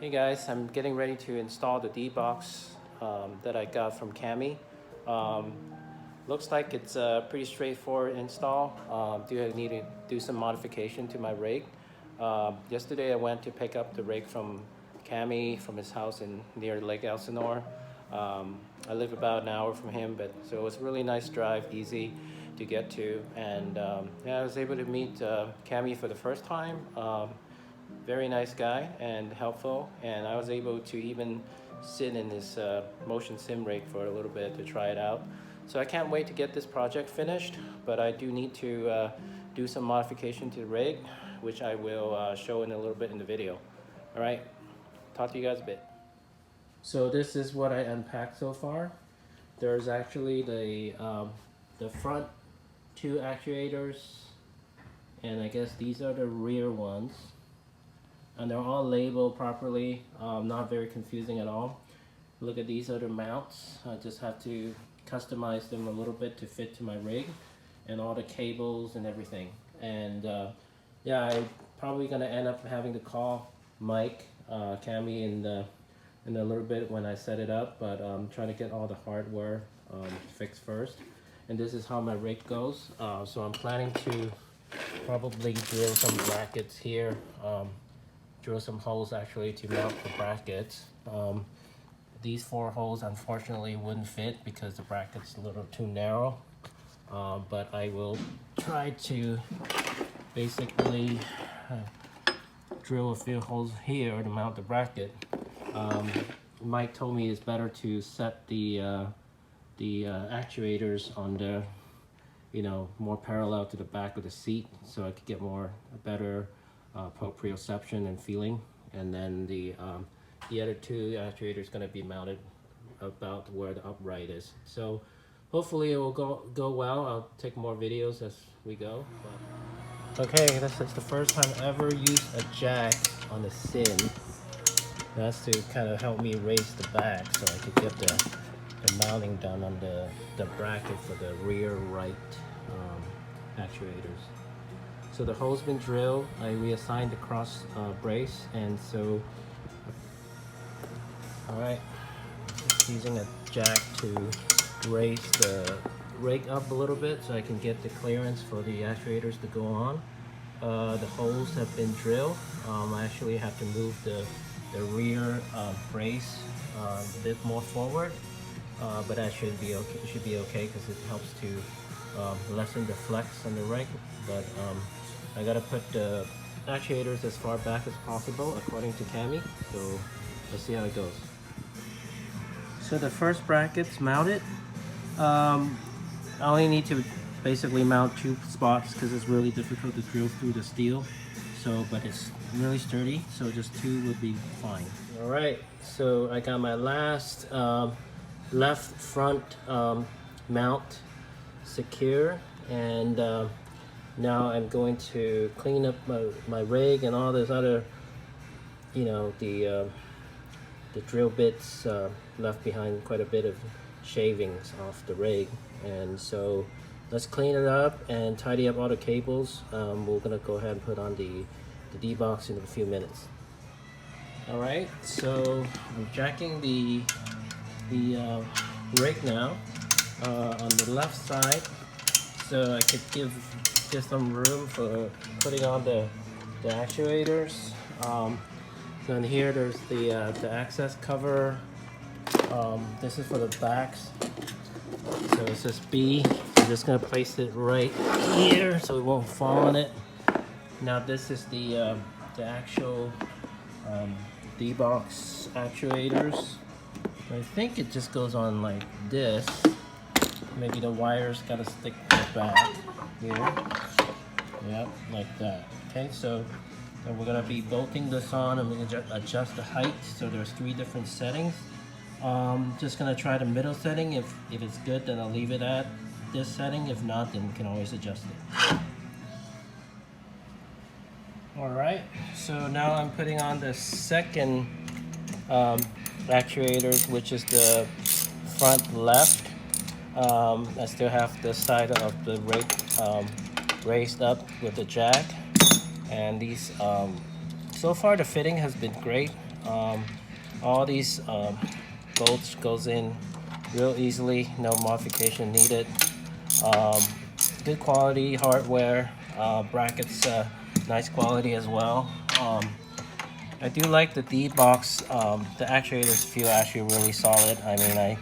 Hey guys, I'm getting ready to install the dbox that I got from Cami. Um, Looks like it's a pretty straightforward install. Do I need to do some modification to my rig? Yesterday I went to pick up the rig from Cami from his house in near Lake Elsinore. I live about an hour from him, but so it was a really nice drive, easy to get to, and yeah, I was able to meet Cami for the first time. Very nice guy and helpful, and I was able to even sit in this motion sim rig for a little bit to try it out. So I can't wait to get this project finished, but I do need to do some modification to the rig, which I will show in a little bit in the video. All right, talk to you guys a bit. So this is what I unpacked so far. There's actually the front two actuators, and I guess these are the rear ones. And they're all labeled properly, not very confusing at all. Look at these other mounts. I just have to customize them a little bit to fit to my rig, and all the cables and everything. And yeah, I'm probably gonna end up having to call Mike, Cami in a little bit when I set it up, but I'm trying to get all the hardware fixed first. And this is how my rig goes. So I'm planning to probably drill some brackets here. Drill some holes actually to mount the brackets. These 4 holes unfortunately wouldn't fit because the bracket's a little too narrow, but I will try to basically drill a few holes here to mount the bracket. Mike told me it's better to set the actuators on the, more parallel to the back of the seat, so I could get a better proprioception and feeling. And then the other 2 actuators going to be mounted about where the upright is. So hopefully it will go well. I'll take more videos as we go. Okay, this is the first time I ever used a jack on a sim. That's to kind of help me raise the back so I could get the mounting done on the bracket for the rear right actuators. So the hole's been drilled. I reassigned the cross brace, and so, all right, just using a jack to raise the rig up a little bit so I can get the clearance for the actuators to go on. The holes have been drilled. I actually have to move the rear brace a bit more forward, but that should be okay. It should be okay because it helps to lessen the flex on the rig. But I gotta put the actuators as far back as possible according to Cami, so let's see how it goes. So the first bracket's mounted. I only need to basically mount 2 spots because it's really difficult to drill through the steel. So, but it's really sturdy, so just 2 would be fine. All right, so I got my last left front mount secure, and now I'm going to clean up my rig and all this other, the drill bits left behind quite a bit of shavings off the rig. And so let's clean it up and tidy up all the cables. We're gonna go ahead and put on the dbox in a few minutes. All right, so I'm jacking the rig now on the left side, so I could give some room for putting on the actuators. So in here there's the access cover. This is for the backs. So it says B. I'm just gonna place it right here so it won't fall on it. Now this is the actual dbox actuators. I think it just goes on like this. Maybe the wires gotta stick to the back here. Yep, like that. Okay, so then we're gonna be bolting this on, and we're gonna adjust the height. So there's 3 different settings. Just gonna try the middle setting. If it's good, then I'll leave it at this setting. If not, then we can always adjust it. All right, so now I'm putting on the second actuators, which is the front left. I still have the side of the rig raised up with the jack, and these so far the fitting has been great. All these bolts goes in real easily, no modification needed. Good quality hardware, brackets, nice quality as well. I do like the dbox. The actuators feel actually really solid. I mean,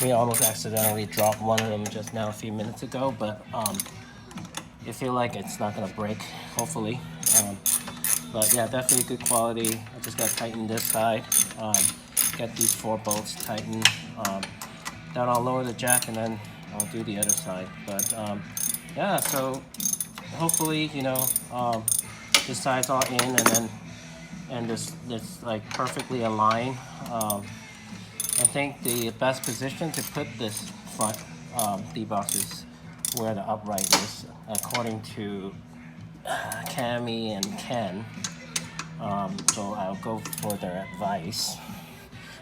we almost accidentally dropped one of them just now a few minutes ago, but I feel like it's not gonna break, hopefully. But yeah, definitely good quality. I just gotta tighten this side. Get these 4 bolts tightened. Then I'll lower the jack and then I'll do the other side. But yeah, so hopefully, you know, this side's all in, and this like perfectly aligned. I think the best position to put this front dbox is where the upright is, according to Cami and Ken. So I'll go for their advice.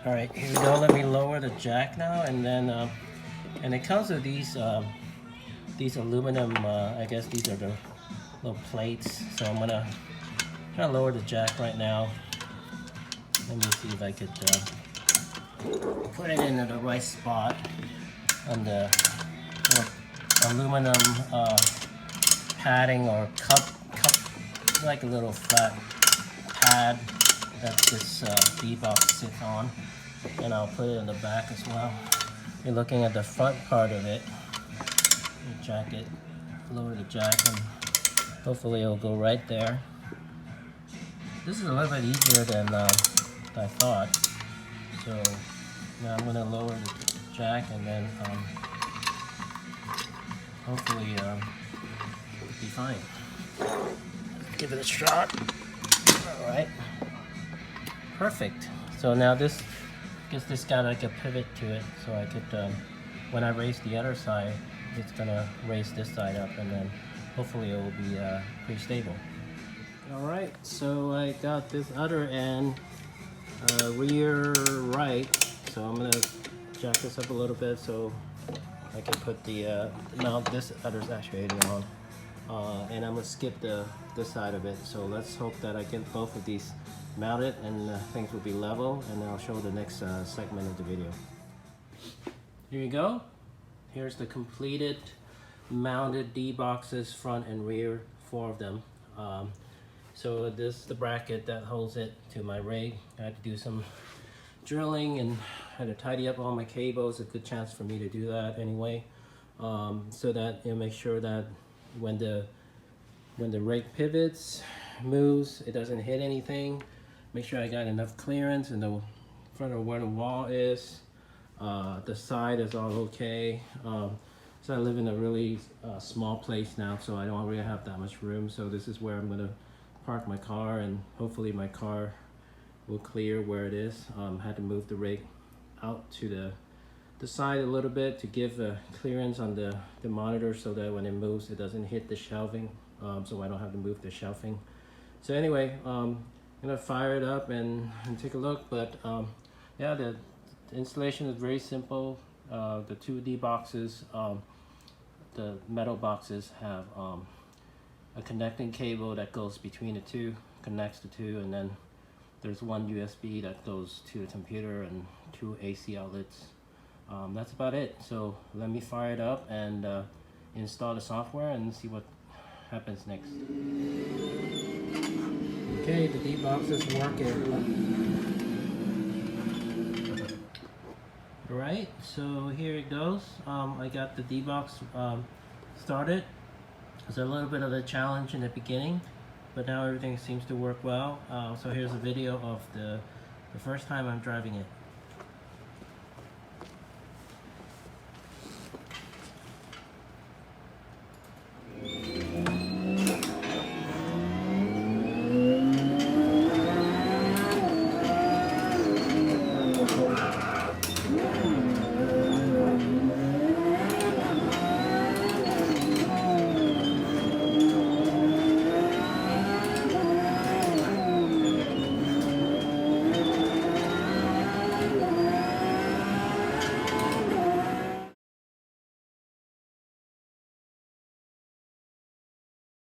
All right, here we go. Let me lower the jack now, and then and it comes with these aluminum. I guess these are the little plates. So I'm gonna try to lower the jack right now. Let me see if I could put it into the right spot on the aluminum padding or cup, like a little flat pad that this dbox sits on, and I'll put it in the back as well. You're looking at the front part of it. You jack it, lower the jack, and hopefully it'll go right there. This is a little bit easier than I thought. So now I'm gonna lower the jack, and then hopefully it'll be fine. Give it a shot. All right, perfect. So now this got like a pivot to it, so I could, when I raise the other side, it's gonna raise this side up, and then hopefully it will be pretty stable. All right, so I got this other end rear right, so I'm gonna jack this up a little bit so I can put the mount this other actuator on, and I'm gonna skip this side of it. So let's hope that I get both of these mounted and things will be level, and then I'll show the next segment of the video. Here you go. Here's the completed mounted dboxes, front and rear, 4 of them. So this is the bracket that holds it to my rig. I had to do some drilling and had to tidy up all my cables. A good chance for me to do that anyway, so that it makes sure that when the rig pivots, moves, it doesn't hit anything. Make sure I got enough clearance in the front of where the wall is. The side is all okay. So I live in a really small place now, so I don't really have that much room. So this is where I'm gonna park my car, and hopefully my car will clear where it is. Had to move the rig out to the side a little bit to give clearance on the monitor, so that when it moves it doesn't hit the shelving, so I don't have to move the shelving. So anyway, I'm gonna fire it up and take a look. But yeah, the installation is very simple. The 2 dboxes, the metal boxes have a connecting cable that goes between the 2, connects the 2, and then there's 1 USB that goes to the computer and 2 AC outlets. That's about it. So let me fire it up and install the software and see what happens next. Okay, the dbox is working. Alright, so here it goes. I got the dbox started. It's a little bit of a challenge in the beginning, but now everything seems to work well. So here's a video of the first time I'm driving it.